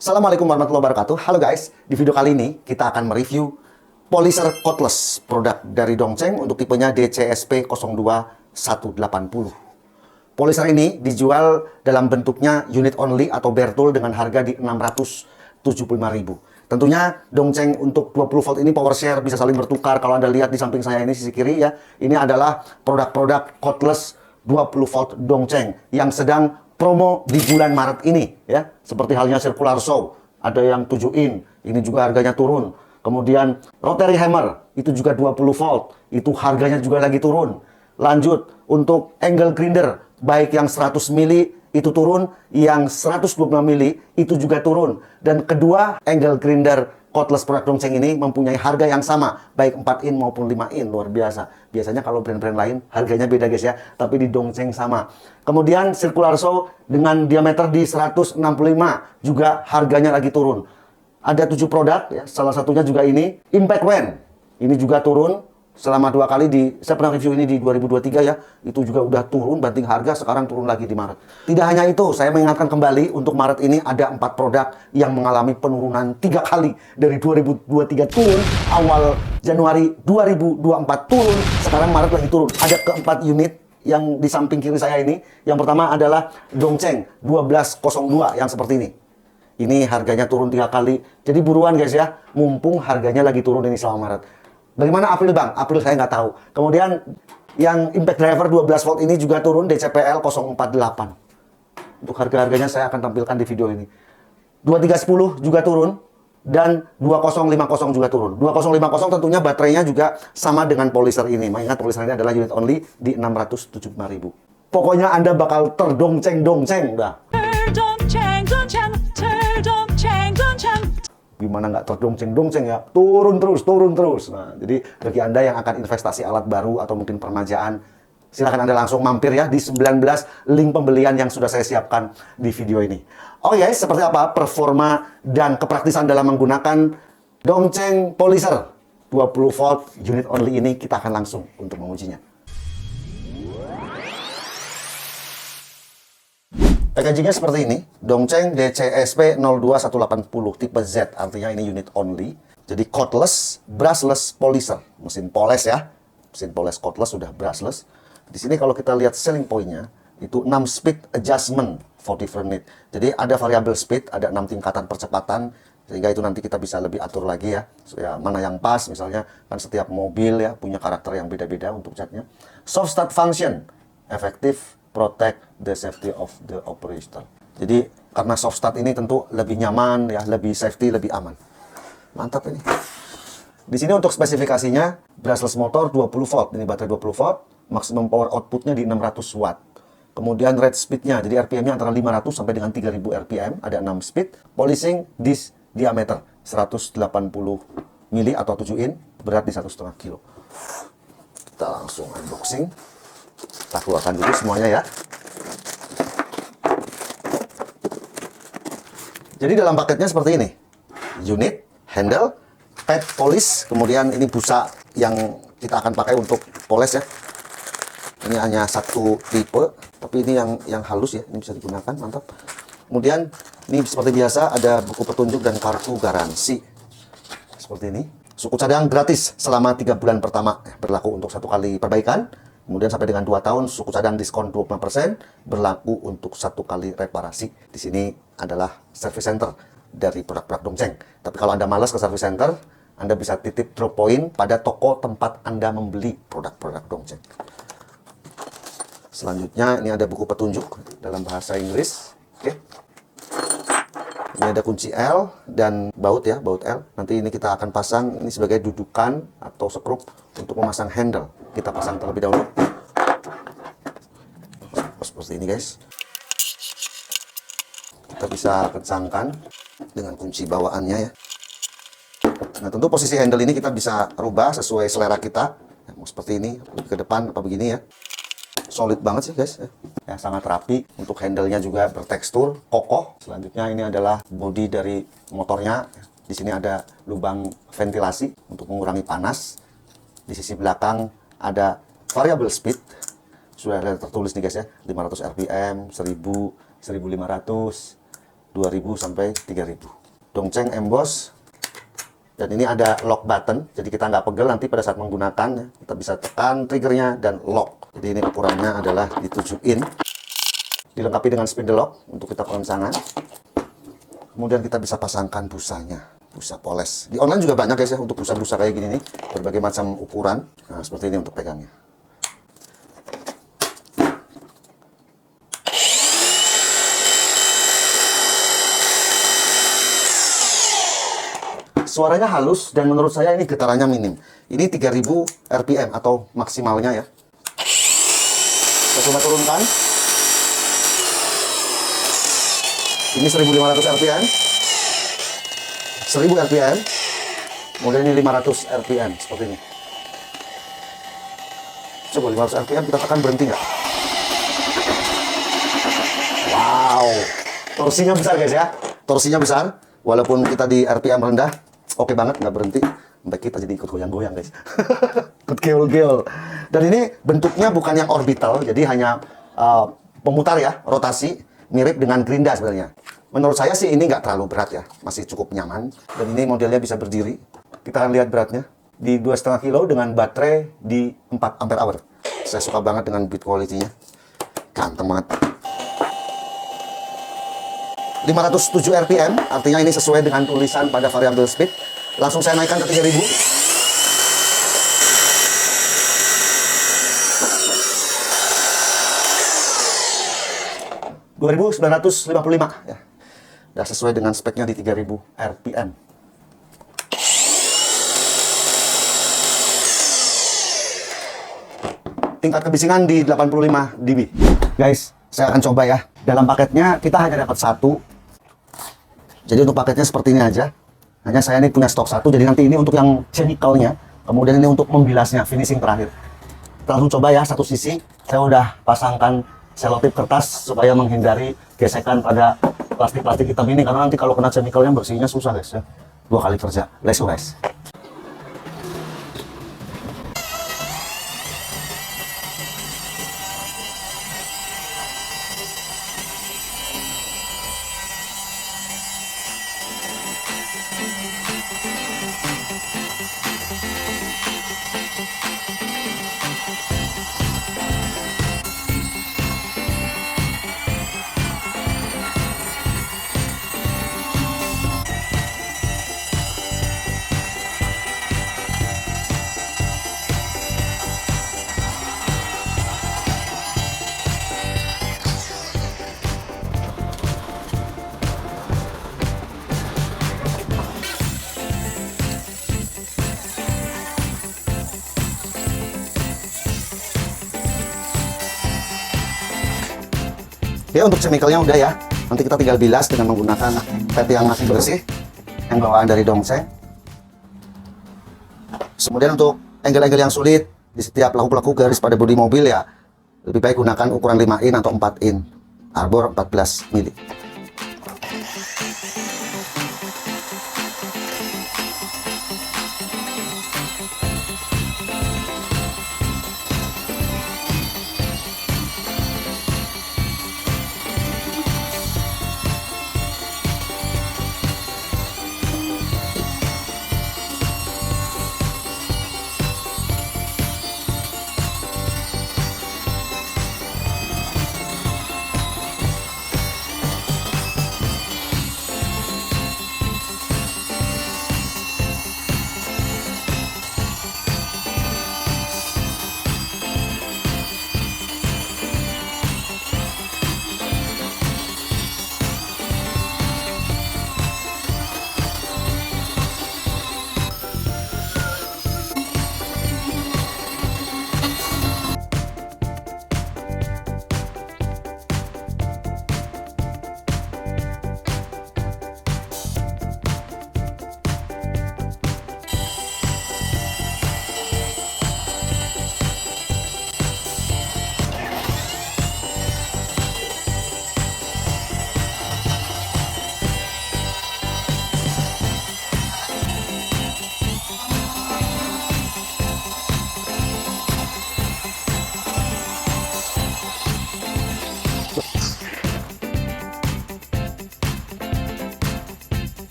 Assalamualaikum warahmatullahi wabarakatuh. Halo guys, di video kali ini kita akan mereview polisher cordless produk dari Dongcheng untuk tipenya DCSP 02180. Polisher ini dijual dalam bentuknya unit only atau bare tool dengan harga di 675.000. Tentunya Dongcheng untuk 20 volt ini power share bisa saling bertukar. Kalau Anda lihat di samping saya ini sisi kiri ya, ini adalah produk-produk cordless 20 volt Dongcheng yang sedang promo di bulan Maret ini ya, seperti halnya circular saw, ada yang 7 in, ini juga harganya turun. Kemudian rotary hammer itu juga 20 volt, itu harganya juga lagi turun. Lanjut untuk angle grinder baik yang 100 mili itu turun, yang 125 mili itu juga turun. Dan kedua angle grinder cordless produk Dongcheng ini mempunyai harga yang sama, baik 4 in maupun 5 in, luar biasa. Biasanya kalau brand-brand lain harganya beda guys ya, tapi di Dongcheng sama. Kemudian circular saw dengan diameter di 165 juga harganya lagi turun. Ada 7 produk ya, salah satunya juga ini Impact Wen. Ini juga turun selama 2 kali saya pernah review ini di 2023 ya, itu juga udah turun banting harga, sekarang turun lagi di Maret. Tidak hanya itu, saya mengingatkan kembali untuk Maret ini ada 4 produk yang mengalami penurunan 3 kali dari 2023 turun, awal Januari 2024 turun, sekarang Maret lagi turun. Ada keempat unit yang di samping kiri saya ini. Yang pertama adalah Dongcheng 1202 yang seperti ini. Ini harganya turun 3 kali. Jadi buruan guys ya, mumpung harganya lagi turun ini selama Maret. Bagaimana April bang? April saya nggak tahu. Kemudian yang impact driver 12 volt ini juga turun, DCPL 048. Untuk harga-harganya saya akan tampilkan di video ini. 2310 juga turun dan 2050 juga turun. 2050 tentunya baterainya juga sama dengan polisher ini. Mengingat polisher ini adalah unit only di 675.000. Pokoknya Anda bakal terdongceng-dongceng dah. Gimana nggak terdongceng-dongceng ya, turun terus. Nah, jadi bagi Anda yang akan investasi alat baru atau mungkin permajaan, silahkan Anda langsung mampir ya di 19 link pembelian yang sudah saya siapkan di video ini. Oke guys, seperti apa performa dan kepraktisan dalam menggunakan Dongcheng polisher 20 volt unit only ini, kita akan langsung untuk mengujinya. Packagingnya seperti ini, Dongcheng DCSP 02180 tipe Z, artinya ini unit only. Jadi cordless, brushless polisher, mesin poles ya. Mesin poles cordless sudah brushless. Di sini kalau kita lihat selling point-nya, itu 6 speed adjustment for different need. Jadi ada variable speed, ada 6 tingkatan percepatan, sehingga itu nanti kita bisa lebih atur lagi ya. Ya mana yang pas, misalnya kan setiap mobil ya punya karakter yang beda-beda untuk catnya. Soft start function, efektif protect the safety of the operator. Jadi karena soft start ini tentu lebih nyaman ya, lebih safety, lebih aman. Mantap ini. Di sini untuk spesifikasinya brushless motor 20 volt, ini baterai 20 volt, maksimum power outputnya di 600 watt. Kemudian rate speednya, jadi RPM-nya antara 500 sampai dengan 3000 RPM, ada 6 speed. Polishing disc diameter 180 mili atau 7 in, berat di 1,5 kilo. Kita langsung unboxing. Kita keluarkan dulu semuanya ya. Jadi dalam paketnya seperti ini. Unit, handle, pad polish, kemudian ini busa yang kita akan pakai untuk poles ya. Ini hanya satu tipe, tapi ini yang halus ya, ini bisa digunakan, mantap. Kemudian ini seperti biasa ada buku petunjuk dan kartu garansi. Seperti ini. Suku cadang gratis selama 3 bulan pertama, berlaku untuk 1 kali perbaikan. Kemudian sampai dengan 2 tahun suku cadang diskon 25%, berlaku untuk 1 kali reparasi. Di sini adalah service center dari produk-produk Dongcheng. Tapi kalau Anda malas ke service center, Anda bisa titip drop point pada toko tempat Anda membeli produk-produk Dongcheng. Selanjutnya ini ada buku petunjuk dalam bahasa Inggris. Oke. Ini ada kunci L dan baut ya, baut L. Nanti ini kita akan pasang ini sebagai dudukan atau skrup untuk memasang handle. Kita pasang terlebih dahulu. Seperti ini guys. Kita bisa kencangkan dengan kunci bawaannya ya. Nah tentu posisi handle ini kita bisa rubah sesuai selera kita. Mau seperti ini, ke depan apa begini ya. Solid banget sih guys ya, sangat rapi. Untuk handle-nya juga bertekstur kokoh. Selanjutnya ini adalah bodi dari motornya. Di sini ada lubang ventilasi untuk mengurangi panas. Di sisi belakang ada variable speed, sudah ada tertulis nih guys ya, 500 rpm, 1000, 1500. 2000 sampai 3000. Dongceng emboss. Dan ini ada lock button, jadi kita nggak pegel nanti pada saat menggunakan. Kita bisa tekan triggernya dan lock. Jadi ini ukurannya adalah di 7 in. Dilengkapi dengan spindle lock untuk kita pengensangan. Kemudian kita bisa pasangkan busanya, busa poles. Di online juga banyak guys ya untuk busa-busa kayak gini nih, berbagai macam ukuran. Nah, seperti ini untuk pegangnya. Suaranya halus dan menurut saya ini getarannya minim. Ini 3000 RPM atau maksimalnya ya. Saya coba turunkan. Ini 1500 RPM. 1000 RPM. Kemudian ini 500 RPM seperti ini. Coba 500 RPM kita tekan, berhenti nggak? Wow. Torsinya besar guys ya. Torsinya besar. Walaupun kita di RPM rendah, oke banget, nggak berhenti. Sampai kita jadi ikut goyang-goyang guys. Ikut geol-geol. Dan ini bentuknya bukan yang orbital, jadi hanya pemutar ya, rotasi, mirip dengan gerinda sebenarnya. Menurut saya sih ini nggak terlalu berat ya, masih cukup nyaman. Dan ini modelnya bisa berdiri. Kita akan lihat beratnya. Di 2,5 kilo dengan baterai di 4 ampere hour. Saya suka banget dengan build quality-nya. Ganteng banget. 507 RPM, artinya ini sesuai dengan tulisan pada variable speed. Langsung saya naikkan ke 3000. 2955 ya. Udah sesuai dengan speknya di 3000 RPM. Tingkat kebisingan di 85 dB. Guys, saya akan coba ya. Dalam paketnya kita hanya dapat satu. Jadi untuk paketnya seperti ini aja. Hanya saya ini punya stok satu, jadi nanti ini untuk yang chemicalnya, kemudian ini untuk membilasnya, finishing terakhir. Kita langsung coba ya, satu sisi. Saya udah pasangkan selotip kertas supaya menghindari gesekan pada plastik-plastik hitam ini, karena nanti kalau kena chemicalnya bersihnya susah guys ya. 2 kali kerja. Let's go guys. Oke, untuk chemicalnya udah ya. Nanti kita tinggal bilas dengan menggunakan pet yang masih bersih, yang bawaan dari Dongceng. Kemudian untuk angle-angle yang sulit di setiap pelaku-pelaku garis pada bodi mobil ya, lebih baik gunakan ukuran 5 in atau 4 in. Arbor 14 mili.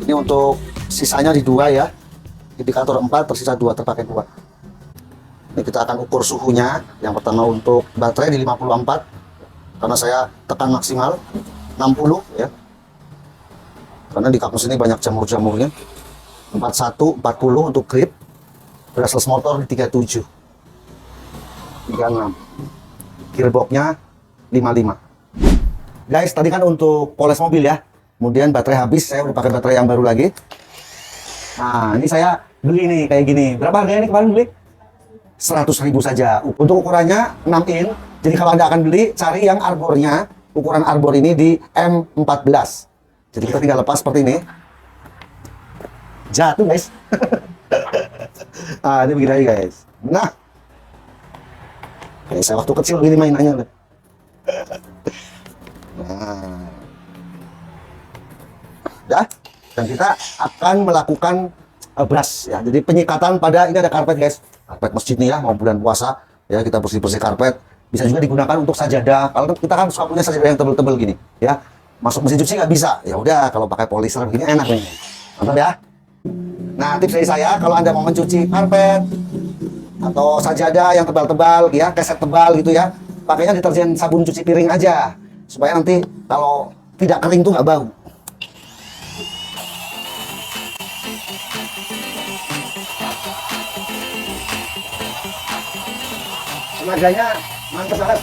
Ini untuk sisanya di 2 ya. Indikator 4, tersisa 2, terpakai 2. Ini kita akan ukur suhunya. Yang pertama untuk baterai di 54. Karena saya tekan maksimal 60 ya. Karena di kampus ini banyak jamur-jamurnya. 41, 40 untuk grip. Brushless motor di 37. 36. Gearboxnya 55. Guys, tadi kan untuk poles mobil ya. Kemudian baterai habis, saya udah pakai baterai yang baru lagi. Nah, ini saya beli nih kayak gini. Berapa harganya nih kemarin beli? 100.000 saja. Untuk ukurannya 6 in. Jadi kalau Anda akan beli, cari yang arbornya. Ukuran arbor ini di M14. Jadi kita tinggal lepas seperti ini. Jatuh guys. Nah, ini begini aja guys. Nah, kayak saya waktu kecil begini mainannya. Nah, ya, dan kita akan melakukan brush ya. Jadi penyikatan pada ini ada karpet guys, karpet masjid nih ya, mau bulan puasa ya, kita bersih-bersih karpet. Bisa juga digunakan untuk sajadah. Kalau kita kan suka punya sajadah yang tebel-tebel gini ya, masuk mesin cuci nggak bisa. Ya udah, kalau pakai polisher begini enak nih, mantap ya. Nah, tips dari saya, kalau Anda mau mencuci karpet atau sajadah yang tebal-tebal ya, keset tebal gitu ya, pakainya deterjen sabun cuci piring aja, supaya nanti kalau tidak kering tuh nggak bau. Tenaganya mantap banget.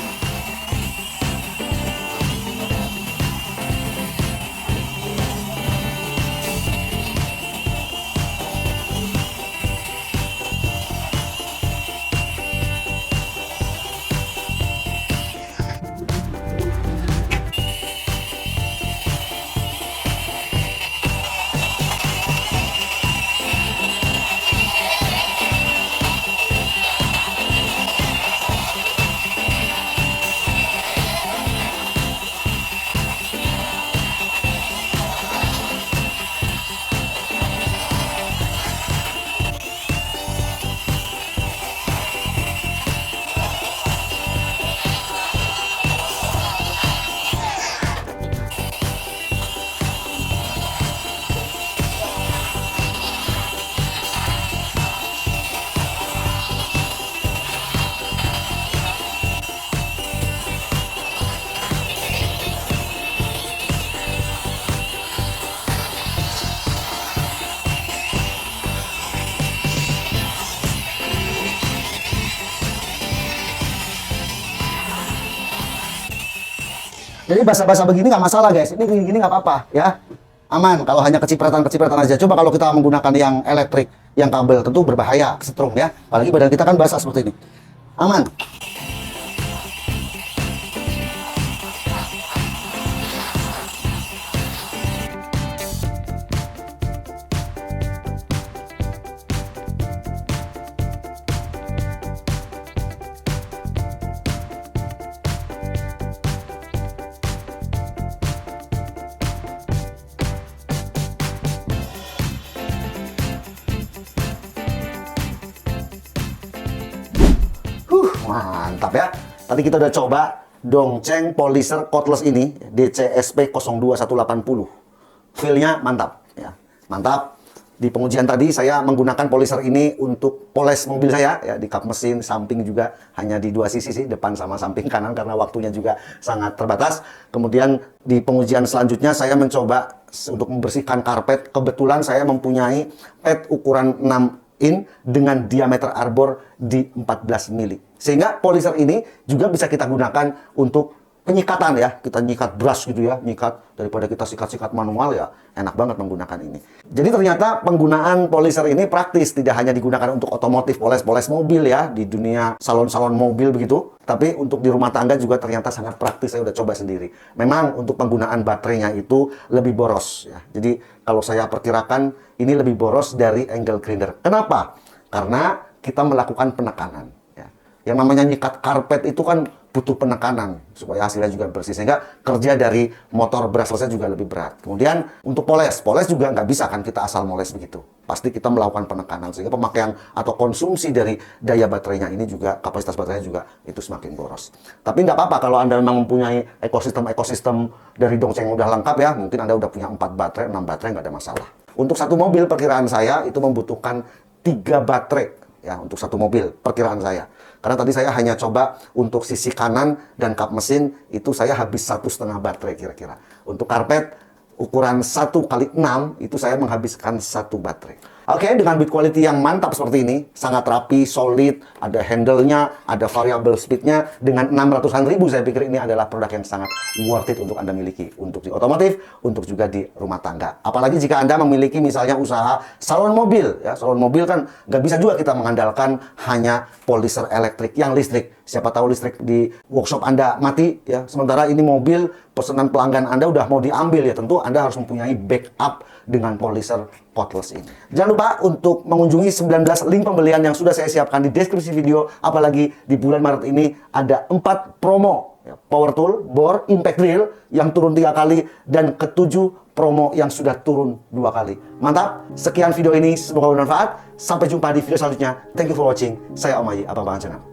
Jadi basah-basah begini nggak masalah guys, ini gini-gini nggak apa-apa ya, aman. Kalau hanya kecipratan-kecipratan aja. Coba kalau kita menggunakan yang elektrik, yang kabel, tentu berbahaya, kesetrum ya. Apalagi badan kita kan basah seperti ini, aman. Mantap ya. Tadi kita udah coba Dongcheng Polisher Cordless ini, DCSP 02180. Feel-nya mantap ya. Mantap. Di pengujian tadi saya menggunakan polisher ini untuk poles mobil saya ya, di kap mesin, samping juga hanya di 2 sisi sih, depan sama samping kanan karena waktunya juga sangat terbatas. Kemudian di pengujian selanjutnya saya mencoba untuk membersihkan karpet. Kebetulan saya mempunyai pad ukuran 6 in dengan diameter arbor di 14 mili. Sehingga polisher ini juga bisa kita gunakan untuk penyikatan ya. Kita nyikat brush gitu ya, nyikat daripada kita sikat-sikat manual ya. Enak banget menggunakan ini. Jadi ternyata penggunaan polisher ini praktis, tidak hanya digunakan untuk otomotif, poles-poles mobil ya, di dunia salon-salon mobil begitu. Tapi untuk di rumah tangga juga ternyata sangat praktis, saya udah coba sendiri. Memang untuk penggunaan baterainya itu lebih boros ya. Jadi kalau saya perkirakan ini lebih boros dari angle grinder. Kenapa? Karena kita melakukan penekanan ya. Yang namanya nyikat karpet itu kan butuh penekanan supaya hasilnya juga bersih, sehingga kerja dari motor brushless juga lebih berat. Kemudian untuk poles juga nggak bisa kan kita asal moles begitu. Pasti kita melakukan penekanan, sehingga pemakaian atau konsumsi dari daya baterainya ini juga, kapasitas baterainya juga itu semakin boros. Tapi nggak apa-apa kalau Anda memang mempunyai ekosistem dari Dongcheng udah lengkap ya, mungkin Anda udah punya 4 baterai, 6 baterai, nggak ada masalah. Untuk satu mobil perkiraan saya itu membutuhkan 3 baterai ya untuk satu mobil perkiraan saya. Karena tadi saya hanya coba untuk sisi kanan dan kap mesin itu saya habis 1,5 baterai kira-kira. Untuk karpet ukuran 1x6 itu saya menghabiskan 1 baterai. Oke, dengan build quality yang mantap seperti ini, sangat rapi, solid, ada handle-nya, ada variable speed-nya, dengan 600-an ribu saya pikir ini adalah produk yang sangat worth it untuk Anda miliki. Untuk di otomotif, untuk juga di rumah tangga. Apalagi jika Anda memiliki misalnya usaha salon mobil. Ya, salon mobil kan nggak bisa juga kita mengandalkan hanya polisher elektrik yang listrik. Siapa tahu listrik di workshop Anda mati, ya. Sementara ini mobil, pesanan pelanggan Anda udah mau diambil, ya tentu Anda harus mempunyai backup dengan polisher cordless ini. Jangan lupa untuk mengunjungi 19 link pembelian yang sudah saya siapkan di deskripsi video. Apalagi di bulan Maret ini ada 4 promo. Ya, power tool, bor, impact drill yang turun 3 kali. Dan ke-7 promo yang sudah turun 2 kali. Mantap, sekian video ini. Semoga bermanfaat. Sampai jumpa di video selanjutnya. Thank you for watching. Saya Om Ayi, Abang Channel.